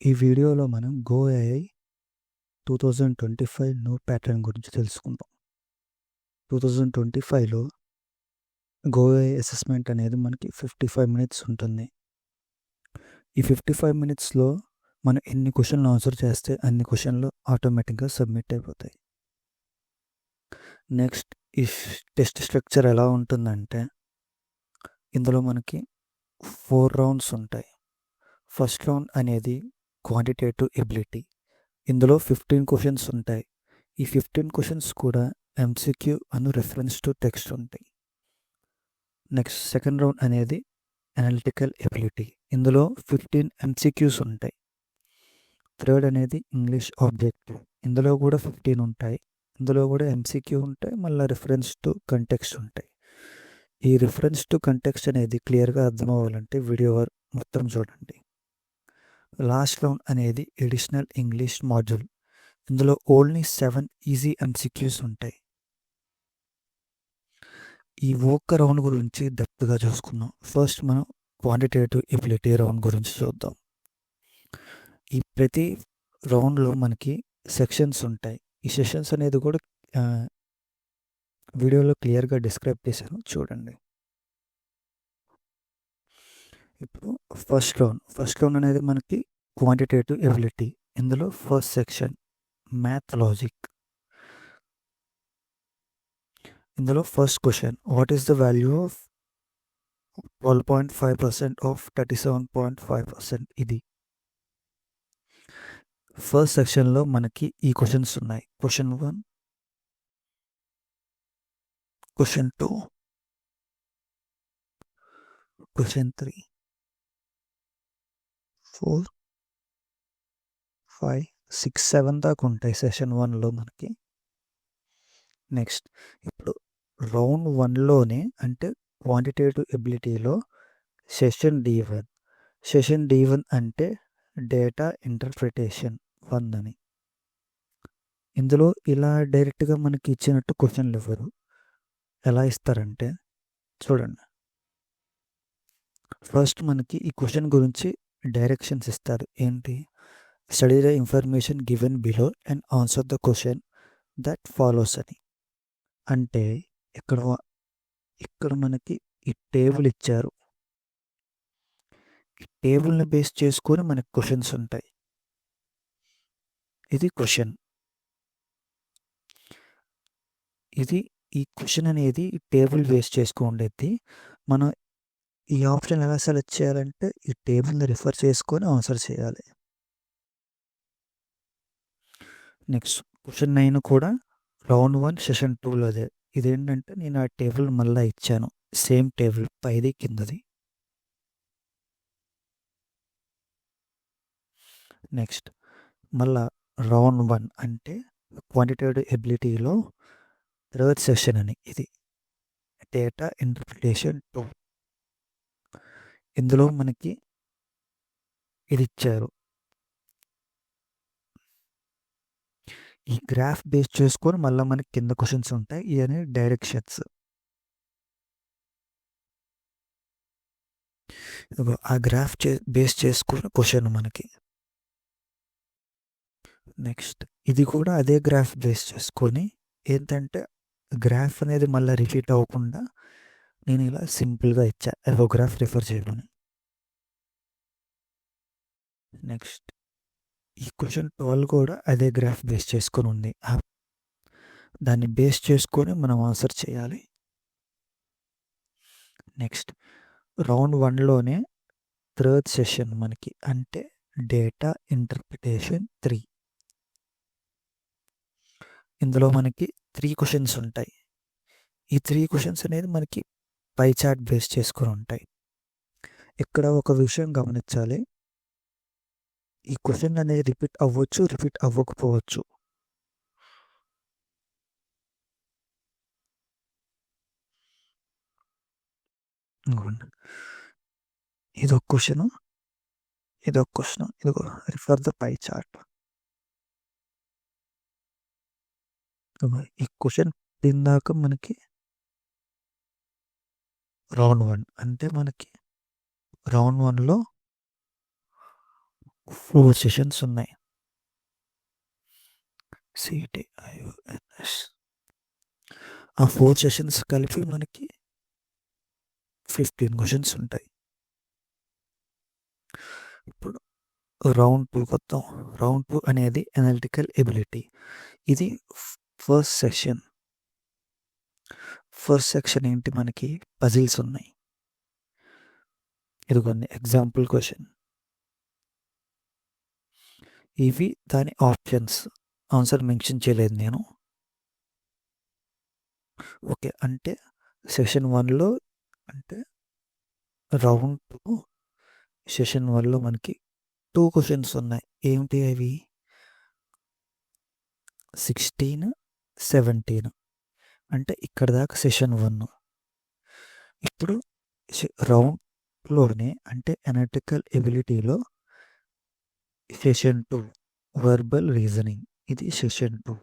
ఈ వీడియోలో మనం గో ఏఐ 2025 న్యూ ప్యాటర్న్ గురించి తెలుసుకుందాం. 2025లో గో ఏఐ అసెస్మెంట్ అనేది మనకి 55 మినిట్స్ ఉంటుంది. ఈ 55 మినిట్స్లో మనం ఎన్ని క్వశ్చన్లు ఆన్సర్ చేస్తే అన్ని క్వశ్చన్లు ఆటోమేటిక్గా సబ్మిట్ అయిపోతాయి. నెక్స్ట్ ఈ టెస్ట్ స్ట్రక్చర్ ఎలా ఉంటుందంటే, ఇందులో మనకి 4 రౌండ్స్ ఉంటాయి. ఫస్ట్ రౌండ్ అనేది క్వాంటిటేటివ్ ఎబిలిటీ. ఇందులో 15 క్వశ్చన్స్ ఉంటాయి. ఈ 15 క్వశ్చన్స్ కూడా MCQ Anu reference to text ఉంటాయి. నెక్స్ట్ సెకండ్ రౌండ్ అనేది అనలిటికల్ ఎబిలిటీ. ఇందులో 15 ఎంసీక్యూస్ ఉంటాయి. థర్డ్ అనేది ఇంగ్లీష్ ఆబ్జెక్టివ్. ఇందులో కూడా 15 ఉంటాయి. ఇందులో కూడా ఎంసీక్యూ ఉంటాయి, మళ్ళీ రిఫరెన్స్ టు కంటెక్స్ట్ ఉంటాయి. ఈ రిఫరెన్స్ టు కంటెక్స్ట్ అనేది క్లియర్గా అర్థం అవ్వాలంటే వీడియో మొత్తం చూడండి. లాస్ట్ రౌండ్ అనేది ఎడిషనల్ ఇంగ్లీష్ మాడ్యూల్. ఇందులో ఓన్లీ 7 ఈజీ ఎంసీక్యూస్ ఉంటాయి. ఈ ఒక్క రౌండ్ గురించి డెప్త్గా చూసుకుందాం. ఫస్ట్ మనం క్వాంటిటేటివ్ ఎబిలిటీ రౌండ్ గురించి చూద్దాం. ఈ ప్రతి రౌండ్లో మనకి సెక్షన్స్ ఉంటాయి. ఈ సెషన్స్ అనేది కూడా వీడియోలో క్లియర్గా డిస్క్రైబ్ చేశాను, చూడండి. ఇప్పుడు ఫస్ట్ రౌండ్ అనేది మనకి క్వాంటిటేటివ్ ఎబిలిటీ. ఇందులో ఫస్ట్ సెక్షన్ మ్యాథ్ లాజిక్. ఇందులో first question, what is the value of 12.5% of 37.5%? ఇది ఫస్ట్ సెక్షన్లో మనకి ఈ క్వశ్చన్స్ ఉన్నాయి. క్వశ్చన్ 1, క్వశ్చన్ 2, క్వశ్చన్ 3, 4, 5, 6, 7 దాకా ఉంటాయి సెషన్ 1లో మనకి. నెక్స్ట్ ఇప్పుడు రౌండ్ 1లోనే అంటే క్వాంటిటేటివ్ ఎబిలిటీలో సెషన్ D1 అంటే డేటా ఇంటర్ప్రిటేషన్ 1 అని. ఇందులో ఇలా డైరెక్ట్గా మనకి ఇచ్చినట్టు క్వశ్చన్లు ఇవ్వరు. ఎలా ఇస్తారంటే చూడండి. ఫస్ట్ మనకి ఈ క్వశ్చన్ గురించి డైరెక్షన్స్ ఇస్తారు. ఏంటి? Study the information given below and answer the question that follows అని. అంటే ఇక్కడ మనకి ఈ టేబుల్ ఇచ్చారు. ఈ టేబుల్ని బేస్ చేసుకొని మనకి క్వశ్చన్స్ ఉంటాయి. ఇది క్వశ్చన్. ఈ క్వశ్చన్ అనేది ఈ టేబుల్ బేస్ చేసుకోండి. మనం ఈ ఆప్షన్ ఎలా సెలెక్ట్ చేయాలంటే ఈ టేబుల్ని రిఫర్ చేసుకొని ఆన్సర్ చేయాలి. నెక్స్ట్ క్వశ్చన్ 9 కూడా రౌండ్ 1 సెషన్ 2లోదే. ఇదేంటంటే నేను ఆ టేబుల్ మళ్ళీ ఇచ్చాను, సేమ్ టేబుల్ పైది కిందది. నెక్స్ట్ మళ్ళా రౌండ్ 1 అంటే క్వాంటిటేటివ్ ఎబిలిటీలో థర్డ్ సెషన్ అని. ఇది డేటా ఇంటర్ప్రిటేషన్ 2. ఇందులో మనకి ఇది ఇచ్చారు. ఈ గ్రాఫ్ బేస్ చేసుకొని మళ్ళీ మనకి కింద క్వశ్చన్స్ ఉంటాయి. ఇవన్నీ డైరెక్షన్స్. ఆ గ్రాఫ్ బేస్ చేసుకుని క్వశ్చన్ మనకి. నెక్స్ట్ ఇది కూడా అదే గ్రాఫ్ బేస్ చేసుకొని ఏంటంటే గ్రాఫ్ అనేది మళ్ళీ రిపీట్ అవ్వకుండా నేను ఇలా సింపుల్గా ఇచ్చా, ఒక గ్రాఫ్ రిఫర్ చేయమని. నెక్స్ట్ ఈ క్వశ్చన్ 12 కూడా అదే గ్రాఫ్ బేస్ చేసుకొని ఉంది. దాన్ని బేస్ చేసుకొని మనం ఆన్సర్ చేయాలి. నెక్స్ట్ రౌండ్ 1లోనే థర్డ్ సెషన్ మనకి అంటే డేటా ఇంటర్ప్రిటేషన్ 3. ఇందులో మనకి 3 క్వశ్చన్స్ ఉంటాయి. ఈ 3 క్వశ్చన్స్ అనేది మనకి పై చార్ట్ బేస్ చేసుకొని ఉంటాయి. ఇక్కడ ఒక విషయం గమనించాలి, ఈ క్వశ్చన్ అనేది రిపీట్ అవ్వచ్చు, రిపీట్ అవ్వకపోవచ్చు. ఇదొక క్వశ్చన్, ఇదొక క్వశ్చన్. ఇదిగో రిఫర్ ద పై చార్ట్. ఈ క్వశ్చన్ దీనిదాకా మనకి రౌండ్ 1 అంటే మనకి రౌండ్ 1లో 4 సెషన్స్ ఉన్నాయి. సిటిఐఓఎన్ఎస్ ఆ 4 సెషన్స్ కలిపి మనకి 15 క్వశ్చన్స్ ఉంటాయి. ఇప్పుడు రౌండ్ 2 కొద్దాం. రౌండ్ 2 అనేది అనలిటికల్ ఎబిలిటీ. ఇది ఫస్ట్ సెక్షన్. ఫస్ట్ సెక్షన్ ఏంటి, మనకి పజిల్స్ ఉన్నాయి. ఇదిగోండి ఎగ్జాంపుల్ క్వశ్చన్. ఇవి దాని ఆప్షన్స్. ఆన్సర్ మెన్షన్ చేయలేదు నేను. ఓకే, అంటే సెషన్ 1లో అంటే రౌండ్ 2 సెషన్ 1లో మనకి 2 క్వశ్చన్స్ ఉన్నాయి. ఏమిటి అవి? 16, 17 అంటే ఇక్కడ దాకా సెషన్ 1. ఇప్పుడు రౌండ్లోనే అంటే అనలిటికల్ ఎబిలిటీలో సెషన్ 2 వర్బల్ రీజనింగ్. ఇది సెషన్ 2.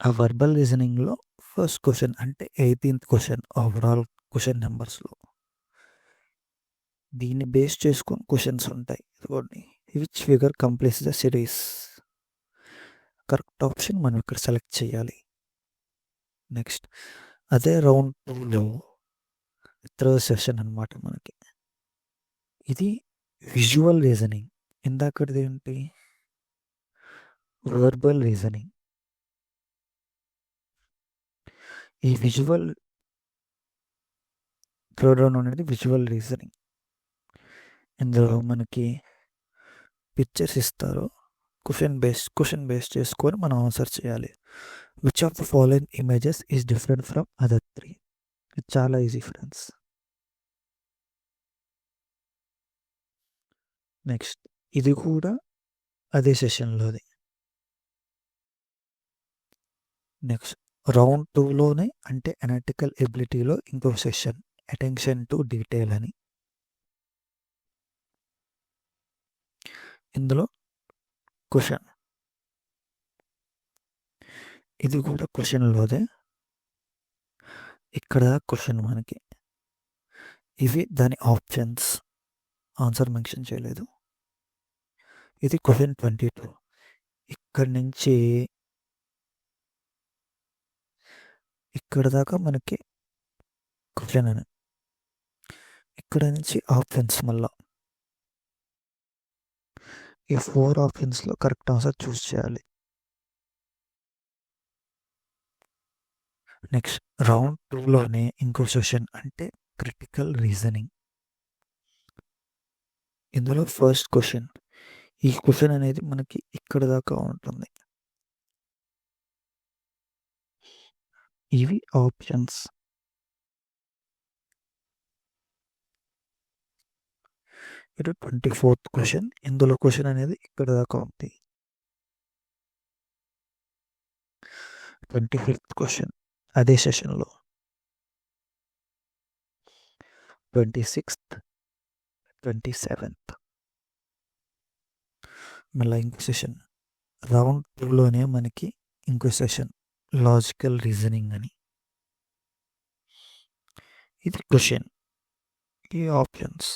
ఆ వర్బల్ రీజనింగ్లో ఫస్ట్ క్వశ్చన్ అంటే 18th క్వశ్చన్ ఓవరాల్ క్వశ్చన్ నెంబర్స్లో. దీన్ని బేస్ చేసుకొని క్వశ్చన్స్ ఉంటాయి. ఇదిగోండి, which figure completes the series. Correct option మనం ఇక్కడ సెలెక్ట్ చేయాలి. నెక్స్ట్ అదే రౌండ్ 2లో థర్డ్ సెషన్ అనమాట మనకి. ఇది విజువల్ రీజనింగ్. ఇందాకటిది ఏంటి? Verbal reasoning. ఈ విజువల్ థర్డ్ రౌండ్ అనేది విజువల్ రీజనింగ్. ఇందులో మనకి పిక్చర్స్ ఇస్తారు. క్వశ్చన్ బేస్ చేసుకొని మనం ఆన్సర్ చేయాలి. Which of the following images is different from other 3? ఇది చాలా ఈజీ ఫ్రెండ్స్. నెక్స్ట్ ఇది కూడా అదే సెషన్లోది. నెక్స్ట్ రౌండ్ 2లోనే అంటే అనలిటికల్ ఎబిలిటీలో ఇంకో సెషన్ అటెన్షన్ టు డీటెయిల్ అని. ఇందులో క్వశ్చన్, ఇది కూడా క్వశ్చన్లోదే. ఇక్కడ క్వశ్చన్ మనకి ఇవి దాని ఆప్షన్స్. ఆన్సర్ మెన్షన్ చేయలేదు. ఇది క్వశ్చన్ 22. ఇక్కడి నుంచి ఇక్కడ దాకా మనకి క్వశ్చన్ అని. ఇక్కడ నుంచి ఆప్షన్స్. మళ్ళా ఈ 4 ఆప్షన్స్లో కరెక్ట్ ఆన్సర్ చూస్ చేయాలి. నెక్స్ట్ రౌండ్ 2లోనే ఇంకో సెషన్ అంటే క్రిటికల్ రీజనింగ్. ఇందులో ఫస్ట్ క్వశ్చన్. ఈ క్వశ్చన్ అనేది మనకి ఇక్కడ దాకా ఉంటుంది. ఇవి ఆప్షన్స్. ఇది 24th క్వశ్చన్. ఇందులో క్వశ్చన్ అనేది ఇక్కడ దాకా ఉంది. 25th క్వశ్చన్ అదే సెషన్లో. 26th, 27th మళ్ళీ ఇంకో సెషన్. రౌండ్ 2లోనే మనకి ఇంకో సెషన్ లాజికల్ రీజనింగ్ అని. ఇది క్వశ్చన్, ఈ ఆప్షన్స్.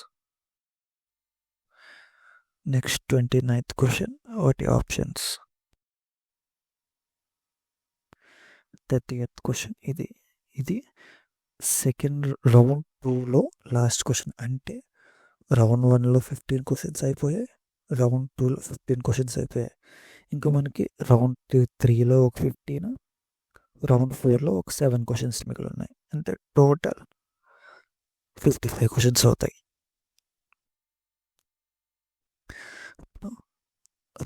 నెక్స్ట్ 29th క్వశ్చన్, వాటి ఆప్షన్స్. 30th question. ఇది సెకండ్ రౌండ్ 2లో లాస్ట్ క్వశ్చన్. అంటే రౌండ్ 1లో 15 క్వశ్చన్స్ అయిపోయాయి, రౌండ్ 2లో 15 క్వశ్చన్స్ అయిపోయాయి. ఇంకా మనకి రౌండ్ 3లో ఒక 15, రౌండ్ 4లో ఒక 7 క్వశ్చన్స్ మిగిలి ఉన్నాయి. అంటే టోటల్ 55 క్వశ్చన్స్ అవుతాయి.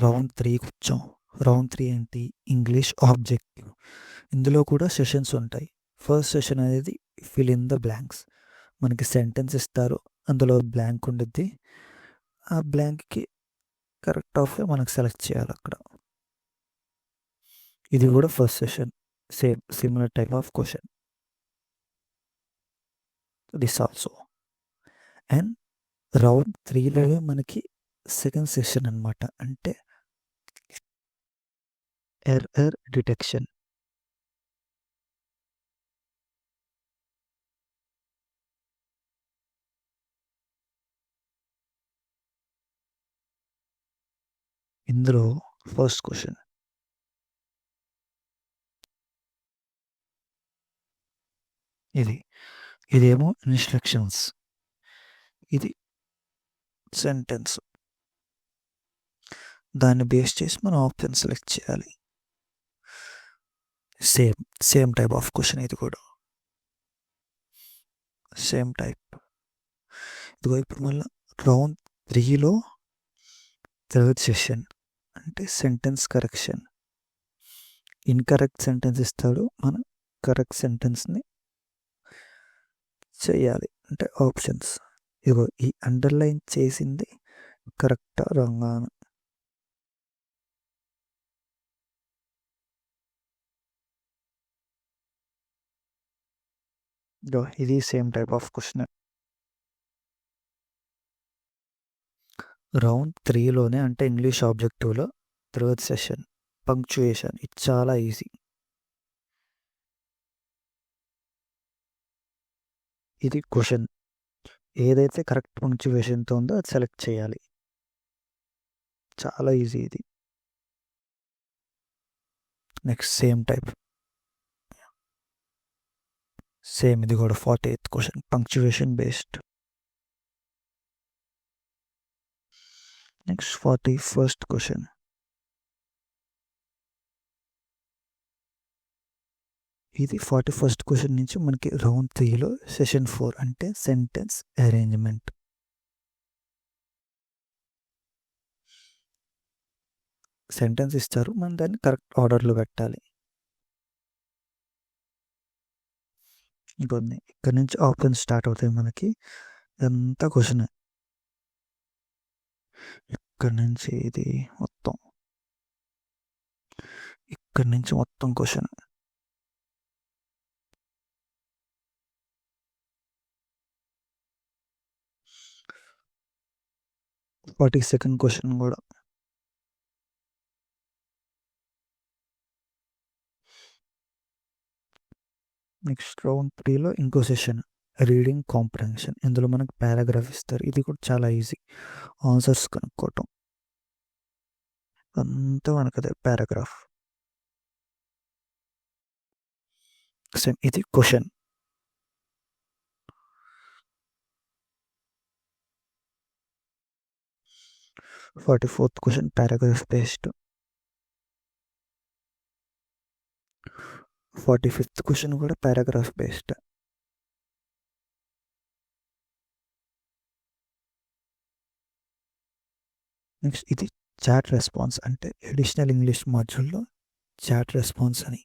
రౌండ్ 3కి వచ్చాం. రౌండ్ 3 ఏంటి? English objective. ఇందులో కూడా సెషన్స్ ఉంటాయి. ఫస్ట్ సెషన్ అనేది ఫిల్ ఇన్ ద బ్లాంక్స్. మనకి సెంటెన్స్ ఇస్తారు, అందులో బ్లాంక్ ఉండిద్ది. ఆ బ్లాంక్కి కరెక్ట్ ఆఫ్ మనకు సెలెక్ట్ చేయాలి అక్కడ. ఇది కూడా first session. Same similar type of question this also. And round 3లో మనకి సెకండ్ సెషన్ అనమాట. అంటే ఎర్రర్ డిటెక్షన్. ఇందులో ఫస్ట్ క్వశ్చన్ ఇదేమో ఇన్స్ట్రక్షన్స్, ఇది సెంటెన్స్. దాన్ని బేస్ చేసి మనం ఆప్షన్ సెలెక్ట్ చేయాలి. సేమ్ టైప్ ఆఫ్ క్వశ్చన్ ఇది కూడా, సేమ్ టైప్. ఇదిగో ఇప్పుడు మళ్ళీ రౌండ్ 3లో థర్డ్ సెషన్ అంటే సెంటెన్స్ కరెక్షన్. ఇన్కరెక్ట్ సెంటెన్స్ ఇస్తాడు, మనం కరెక్ట్ సెంటెన్స్ని చేయాలి. అంటే ఆప్షన్స్ ఇదిగో ఈ అండర్లైన్ చేసింది కరెక్టా రాంగా అని. ఇది same type of question. Round 3లోనే అంటే ఇంగ్లీష్ ఆబ్జెక్టివ్లో థర్డ్ సెషన్ పంక్చుయేషన్. ఇది చాలా ఈజీ. ఇది క్వశ్చన్ ఏదైతే కరెక్ట్ పంక్చుయేషన్తో ఉందో అది సెలెక్ట్ చేయాలి. చాలా ఈజీ ఇది. నెక్స్ట్ సేమ్ టైప్, సేమ్ ఇది కూడా 48th question punctuation based. Next 41st question. ఇది 41st క్వశ్చన్ నుంచి మనకి రౌండ్ 3లో సెషన్ 4 అంటే సెంటెన్స్ అరేంజ్మెంట్. సెంటెన్స్ ఇస్తారు, మనం దాన్ని కరెక్ట్ ఆర్డర్లో పెట్టాలి. ఇంకొన్ని ఇక్కడ నుంచి ఆప్షన్ స్టార్ట్ అవుతాయి మనకి. ఇదంతా క్వశ్చన్. ఇక్కడ నుంచి ఇది మొత్తం, ఇక్కడ నుంచి మొత్తం క్వశ్చన్. ఫార్టీ సెకండ్ క్వశ్చన్ కూడా. నెక్స్ట్ రౌండ్ 3లో ఇంకో సెషన్ రీడింగ్ కాంప్రహెన్షన్. ఇందులో మనకు పారాగ్రాఫ్ ఇస్తారు. ఇది కూడా చాలా ఈజీ, ఆన్సర్స్ కనుక్కోవటం అంతా మనకు అదే పారాగ్రాఫ్. సేమ్ ఇది question. 44th question paragraph based. 45th question కూడా పారాగ్రాఫ్ బేస్డ్. నెక్స్ట్ ఇది చాట్ రెస్పాన్స్ అంటే అడిషనల్ ఇంగ్లీష్ మాడ్యూల్లో చాట్ రెస్పాన్స్ అని.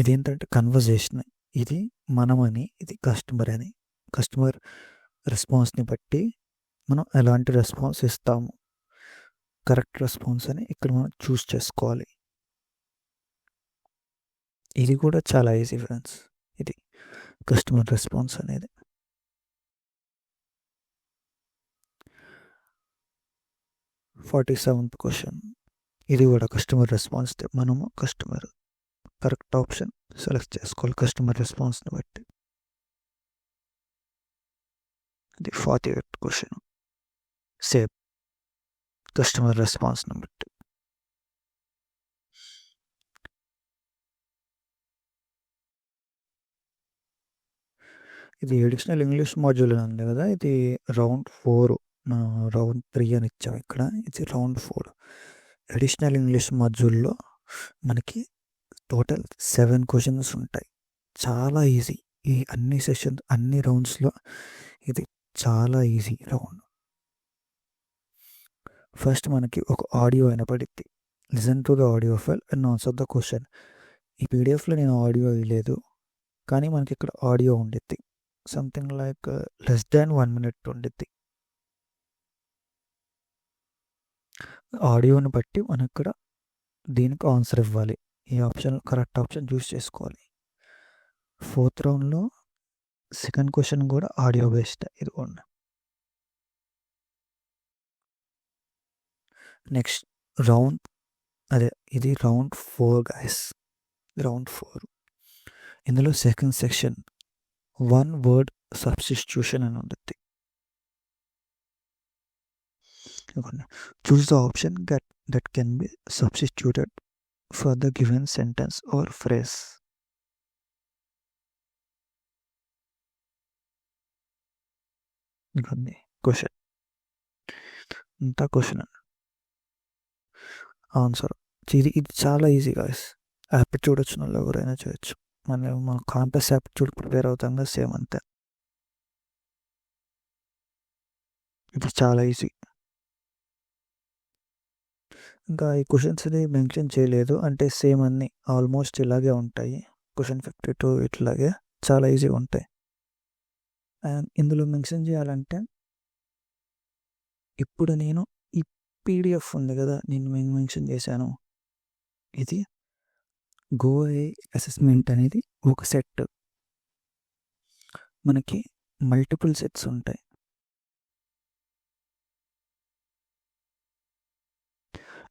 ఇదేంటంటే కన్వర్జేషన్. ఇది మనమని, ఇది కస్టమర్ అని. కస్టమర్ రెస్పాన్స్ని బట్టి మనం ఎలాంటి రెస్పాన్స్ ఇస్తాము, కరెక్ట్ రెస్పాన్స్ అని ఇక్కడ మనం చూస్ చేసుకోవాలి. ఇది కూడా చాలా ఈజీ ఫ్రెండ్స్, ఇది కస్టమర్ రెస్పాన్స్ అనేది. 47th question. ఇది కూడా కస్టమర్ రెస్పాన్స్. మనము కస్టమర్ కరెక్ట్ ఆప్షన్ సెలెక్ట్ చేసుకోవాలి కస్టమర్ రెస్పాన్స్ని బట్టి. ఇది 48th క్వశ్చన్. సేమ్ కస్టమర్ రెస్పాన్స్ని బట్టి. ఇది అడిషనల్ ఇంగ్లీష్ మాడ్యూల్ ఉంది కదా, ఇది రౌండ్ 4. రౌండ్ 3 అని ఇచ్చాం ఇక్కడ, ఇది రౌండ్ 4. అడిషనల్ ఇంగ్లీష్ మాడ్యూల్లో మనకి టోటల్ 7 క్వశ్చన్స్ ఉంటాయి. చాలా ఈజీ. ఈ అన్ని సెషన్స్, అన్ని రౌండ్స్లో ఇది చాలా ఈజీ రౌండ్. ఫస్ట్ మనకి ఒక ఆడియో వినపడిద్ది. Listen to the audio file and answer the question. ఈ పీడిఎఫ్లో నేను ఆడియో వేయలేదు, కానీ మనకి ఇక్కడ ఆడియో ఉండిద్ది. Something like less than 1 minute ఉండిద్ది. ఆడియోని బట్టి మనం ఇక్కడ దీనికి ఆన్సర్ ఇవ్వాలి. ఈ ఆప్షన్ కరెక్ట్ ఆప్షన్ చూస్ చేసుకోవాలి. 4th రౌండ్లో సెకండ్ క్వశ్చన్ కూడా ఆడియో బేస్డ్. ఇదిగోండి. నెక్స్ట్ రౌండ్, ఇది రౌండ్ 4 గైస్. రౌండ్ 4. ఇందులో సెకండ్ సెక్షన్ 1 word సబ్స్టిట్యూషన్ అని ఉంటుంది. Choose the option that can be substituted for the given sentence or phrase. ఇంకొన్ని question, ఇంత క్వశ్చన్ ఆన్సర్. ఇది చాలా ఈజీ గాయస్. యాప్టిట్యూడ్ వచ్చిన వాళ్ళు ఎవరైనా చేయొచ్చు. మన కాంప్లెక్స్ యాప్టిట్యూడ్ ప్రిపేర్ అవుతాం కదా, సేమ్ అంతే. ఇది చాలా ఈజీ. ఇంకా ఈ క్వశ్చన్స్ని మెన్షన్ చేయలేదు అంటే సేమ్ అన్నీ ఆల్మోస్ట్ ఇలాగే ఉంటాయి. క్వశ్చన్ 52 ఇట్లాగే చాలా ఈజీగా ఉంటాయి. అండ్ ఇందులో మెన్షన్ చేయాలంటే ఇప్పుడు నేను ఈ పీడిఎఫ్ ఉంది కదా, నేను మెన్షన్ చేశాను, ఇది గోఏ అసెస్మెంట్ అనేది ఒక సెట్. మనకి మల్టిపుల్ సెట్స్ ఉంటాయి.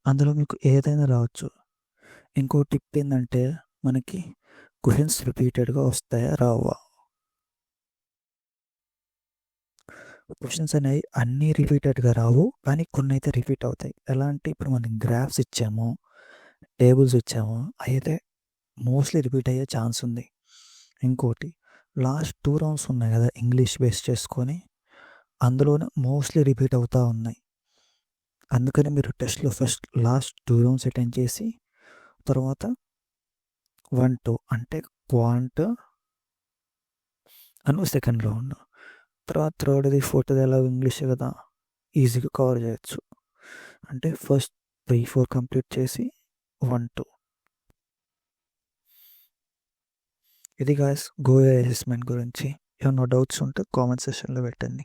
అందులో మీకు ఏదైనా రావచ్చు. ఇంకో టిప్ ఏంటంటే మనకి క్వశ్చన్స్ రిపీటెడ్గా వస్తాయా రావా. క్వశ్చన్స్ అనేవి అన్నీ రిపీటెడ్గా రావు, కానీ కొన్ని అయితే రిపీట్ అవుతాయి. ఎలా అంటే ఇప్పుడు మనం గ్రాఫ్స్ ఇచ్చాము, టేబుల్స్ ఇచ్చాము, అయితే మోస్ట్లీ రిపీట్ అయ్యే ఛాన్స్ ఉంది. ఇంకోటి లాస్ట్ 2 రౌండ్స్ ఉన్నాయి కదా ఇంగ్లీష్ బేస్ చేసుకొని, అందులోనే మోస్ట్లీ రిపీట్ అవుతూ ఉన్నాయి. అందుకని మీరు టెస్ట్లో ఫస్ట్ లాస్ట్ 2 రౌండ్స్ అటెండ్ చేసి తర్వాత 1, 2 అంటే క్వాంట్ అను సెకండ్ రౌండ్, తర్వాత థర్డ్ది 4th ఎలా ఇంగ్లీష్ కదా ఈజీగా కవర్ చేయొచ్చు. అంటే ఫస్ట్ 3, 4 కంప్లీట్ చేసి 1, 2. ఇది గాయస్ గోఏ అసెస్మెంట్ గురించి. ఏమైనా డౌట్స్ ఉంటే కామెంట్ సెక్షన్లో పెట్టండి.